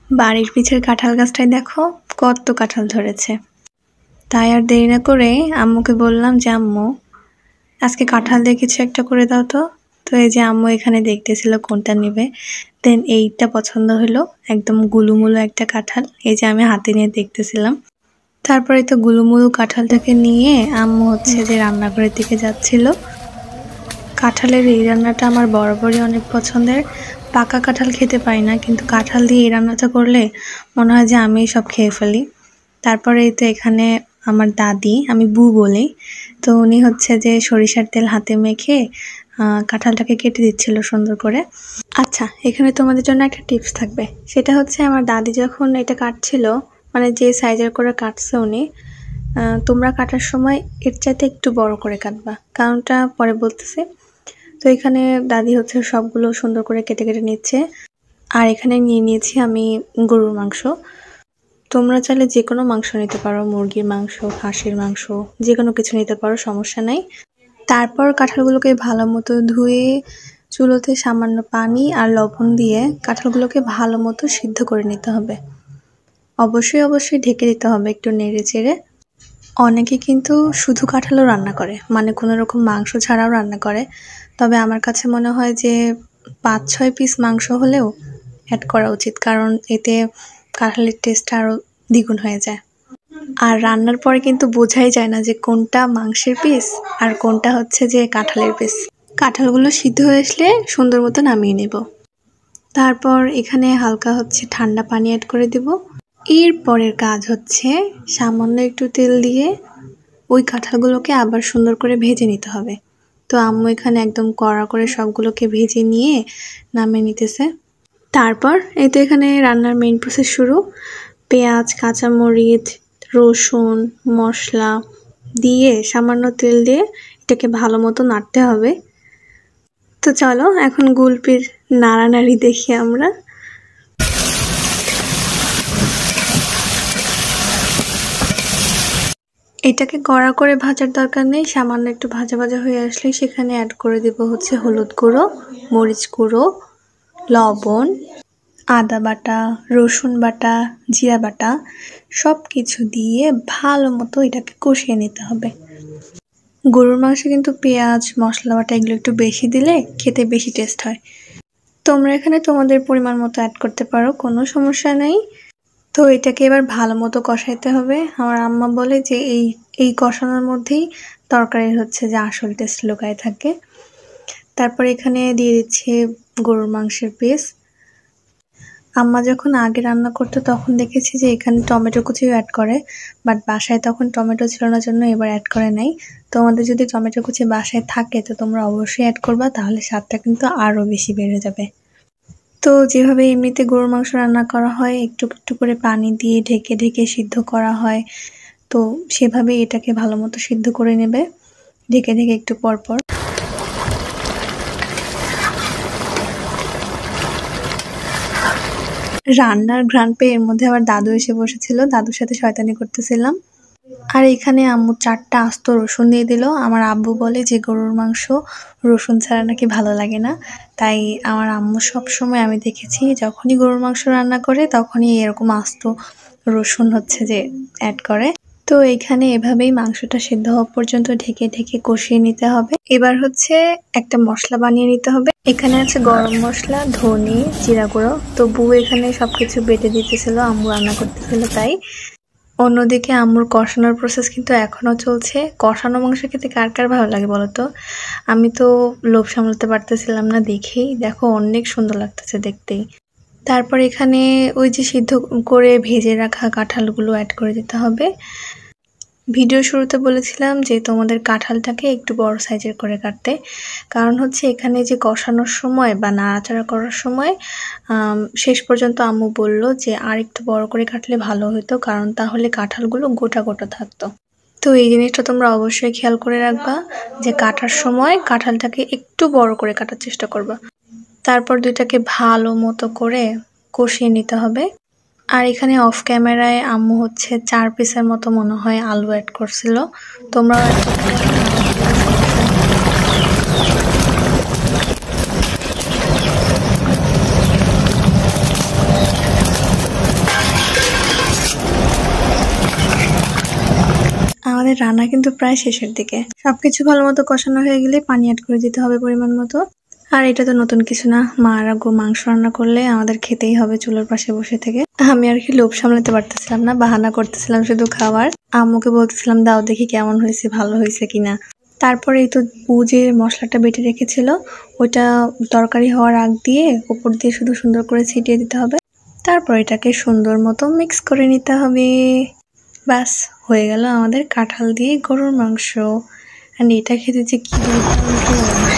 বাড়ির পিছের কাঁঠাল গাছটায় দেখো কত কাঁঠাল ধরেছে। তাই আর দেরি না করে আম্মুকে বললাম যে আম্মু আজকে কাঁঠাল দিয়ে কিছু একটা করে দাও তো। তো এই যে আম্মু এখানে দেখতেছিল কোনটা নেবে, দেন এইটা পছন্দ হলো, একদম গুলুমুলু একটা কাঁঠাল। এই যে আমি হাতে নিয়ে দেখতেছিলাম। তারপরে তো গুলুমুলু কাঁঠালটাকে নিয়ে আম্মু হচ্ছে যে রান্নাঘরের দিকে যাচ্ছিল। কাঁঠালের এই রান্নাটা আমার বরাবরই অনেক পছন্দের। পাকা কাঁঠাল খেতে পারি না, কিন্তু কাঁঠাল দিয়ে এই রান্নাটা করলে মনে হয় যে আমি সব খেয়ে ফেলি। তারপরে তো এখানে আমার দাদি, আমি বু বলি, তো উনি হচ্ছে যে সরিষার তেল হাতে মেখে কাঁঠালটাকে কেটে দিচ্ছিল সুন্দর করে। আচ্ছা, এখানে তোমাদের জন্য একটা টিপস থাকবে, সেটা হচ্ছে আমার দাদি যখন এটা কাটছিল, মানে যে সাইজের করে কাটছে উনি, তোমরা কাটার সময় এর চাইতে একটু বড় করে কাটবা, কারণটা পরে বলতেছি। তো এখানে দাদি হচ্ছে সবগুলো সুন্দর করে কেটে কেটে নিচ্ছে। আর এখানে নিয়ে নিয়েছি আমি গরুর মাংস। তোমরা চাইলে যে কোনো মাংস নিতে পারো, মুরগির মাংস, হাঁসের মাংস, যে কোনো কিছু নিতে পারো, সমস্যা নাই। তারপর কাঁঠালগুলোকে ভালো মতো ধুয়ে চুলোতে সামান্য পানি আর লবণ দিয়ে কাঁঠালগুলোকে ভালো মতো সিদ্ধ করে নিতে হবে। অবশ্যই ঢেকে দিতে হবে একটু নেড়ে চেড়ে। অনেকে কিন্তু শুধু কাঁঠালও রান্না করে, মানে কোনো রকম মাংস ছাড়াও রান্না করে। তবে আমার কাছে মনে হয় যে 5-6 পিস মাংস হলেও অ্যাড করা উচিত, কারণ এতে কাঁঠালের টেস্টটা আরও দ্বিগুণ হয়ে যায়। আর রান্নার পরে কিন্তু বোঝাই যায় না যে কোনটা মাংসের পিস আর কোনটা হচ্ছে যে কাঁঠালের পিস। কাঁঠালগুলো সিদ্ধ হয়ে আসলে সুন্দর মতো নামিয়ে নেব। তারপর এখানে হালকা হচ্ছে ঠান্ডা পানি অ্যাড করে দেব। এর পরের কাজ হচ্ছে সামান্য একটু তেল দিয়ে ওই কাঁঠালগুলোকে আবার সুন্দর করে ভেজে নিতে হবে। তো আম্মু এখানে একদম কড়া করে সবগুলোকে ভেজে নিয়ে নামিয়ে নিতেছে। তারপর এই তো এখানে রান্নার মেইন প্রসেস শুরু। পেঁয়াজ, কাঁচামরিচ, রসুন, মশলা দিয়ে সামান্য তেল দিয়ে এটাকে ভালো মতো নাড়তে হবে। তো চলো এখন গুলপির নাড়ানাড়ি দেখি আমরা। এটাকে কড়া করে ভাজার দরকার নেই, সামান্য একটু ভাজা ভাজা হয়ে আসলে সেখানে অ্যাড করে দেব হচ্ছে হলুদ গুঁড়ো, মরিচ গুঁড়ো, লবণ, আদা বাটা, রসুন বাটা, জিরা বাটা, সব কিছু দিয়ে ভালো মতো এটাকে কষিয়ে নিতে হবে। গরুর মাংসে কিন্তু পেঁয়াজ, মশলা বাটা এগুলো একটু বেশি দিলে খেতে বেশি টেস্ট হয়। তোমরা এখানে তোমাদের পরিমাণ মতো অ্যাড করতে পারো, কোনো সমস্যা নেই। তো এটাকে এবার ভালো মতো কষাইতে হবে। আমার আম্মা বলে যে এই কষানোর মধ্যেই তরকারির হচ্ছে যে আসল টেস্ট লুকায় থাকে। তারপর এখানে দিয়ে দিচ্ছি গরুর মাংসের পিস। আম্মা যখন আগে রান্না করতো তখন দেখেছি যে এখানে টমেটো কুচিও অ্যাড করে, বাট বাসায় তখন টমেটো ছিল না জন্য এবার অ্যাড করে নাই। তোমাদের যদি টমেটো কুচি বাসায় থাকে তো তোমরা অবশ্যই অ্যাড করবা, তাহলে স্বাদটা কিন্তু আরও বেশি বেড়ে যাবে। তো যেভাবে এমনিতে গরুর মাংস রান্না করা হয়, একটু একটু করে পানি দিয়ে ঢেকে ঢেকে সিদ্ধ করা হয়, তো সেভাবে এটাকে ভালো মতো সিদ্ধ করে নেবে ঢেকে ঢেকে একটু পর পর। রান্নার ঘ্রাণ পেয়ে এর মধ্যে আবার দাদু এসে বসেছিল, দাদুর সাথে শয়তানি করতেছিলাম। আর এখানে আম্মু 4টা আস্ত রসুন দিয়ে দিল। আমার আব্বু বলে যে গরুর মাংস রসুন ছাড়া নাকি ভালো লাগে না, তাই আমার আম্মু সবসময় আমি দেখেছি যখনই গরুর মাংস রান্না করে তখনই এরকম আস্ত রসুন হচ্ছে যে অ্যাড করে। তো এইখানে এভাবেই মাংসটা সিদ্ধ হওয়া পর্যন্ত ঢেকে ঢেকে কষিয়ে নিতে হবে। এবার হচ্ছে একটা মশলা বানিয়ে নিতে হবে। এখানে আছে গরম মশলা, ধনে, জিরা গুঁড়ো। তো বউ এখানে সবকিছু বেটে দিতেছিল, আম্মু রান্না করতেছিল তাই। অন্যদিকে আম্মুর কষানোর প্রসেস কিন্তু এখনও চলছে। কষানো মাংস খেতে কার কার ভালো লাগে বলো তো? আমি তো লোভ সামলাতে পারতেছিলাম না দেখেই, দেখো অনেক সুন্দর লাগতেছে দেখতেই। তারপর এখানে ওই যে সিদ্ধ করে ভেজে রাখা কাঁঠালগুলো অ্যাড করে দিতে হবে। ভিডিও শুরুতে বলেছিলাম যে তোমাদের কাঁঠালটাকে একটু বড় সাইজের করে কাটতে, কারণ হচ্ছে এখানে যে কষানোর সময় বা নাড়াচাড়া করার সময় শেষ পর্যন্ত আম্মু বলল যে আর একটু বড় করে কাটলে ভালো হতো, কারণ তাহলে কাঁঠালগুলো গোটা গোটা থাকতো। তো এই জিনিসটা তোমরা অবশ্যই খেয়াল করে রাখবা যে কাটার সময় কাঁঠালটাকে একটু বড় করে কাটার চেষ্টা করবা। তারপর দুইটাকে ভালো মতো করে কষিয়ে নিতে হবে। আর এখানে অফ ক্যামেরায় আম্মু হচ্ছে 4 পিসের মতো মনে হয় আলু অ্যাড করছিল। তোমরা আমাদের রান্না কিন্তু প্রায় শেষের দিকে। সবকিছু ভালো মতো কষানো হয়ে গেলে পানি অ্যাড করে দিতে হবে পরিমাণ মতো। আর এটা তো নতুন কিছু না, মা আর মাংস রান্না করলে আমাদের খেতেই হবে চুলার পাশে বসে থেকে। আমি আর কি লোভ সামলাতে পারতেছিলাম না, বাহানা করতেছিলাম শুধু খাওয়ার। আম্মুকে বলতেছিলাম দাও দেখি কেমন হয়েছে, ভালো হয়েছে কিনা। তারপরে এই তো বউ যে মশলাটা বেটে রেখেছিল ওইটা তরকারি হওয়ার আগ দিয়ে উপর দিয়ে শুধু সুন্দর করে ছিটিয়ে দিতে হবে। তারপর এটাকে সুন্দর মতো মিক্স করে নিতে হবে। ব্যাস হয়ে গেল আমাদের কাঁঠাল দিয়ে গরুর মাংস। আর এটা খেতে যে কি দুর্দান্ত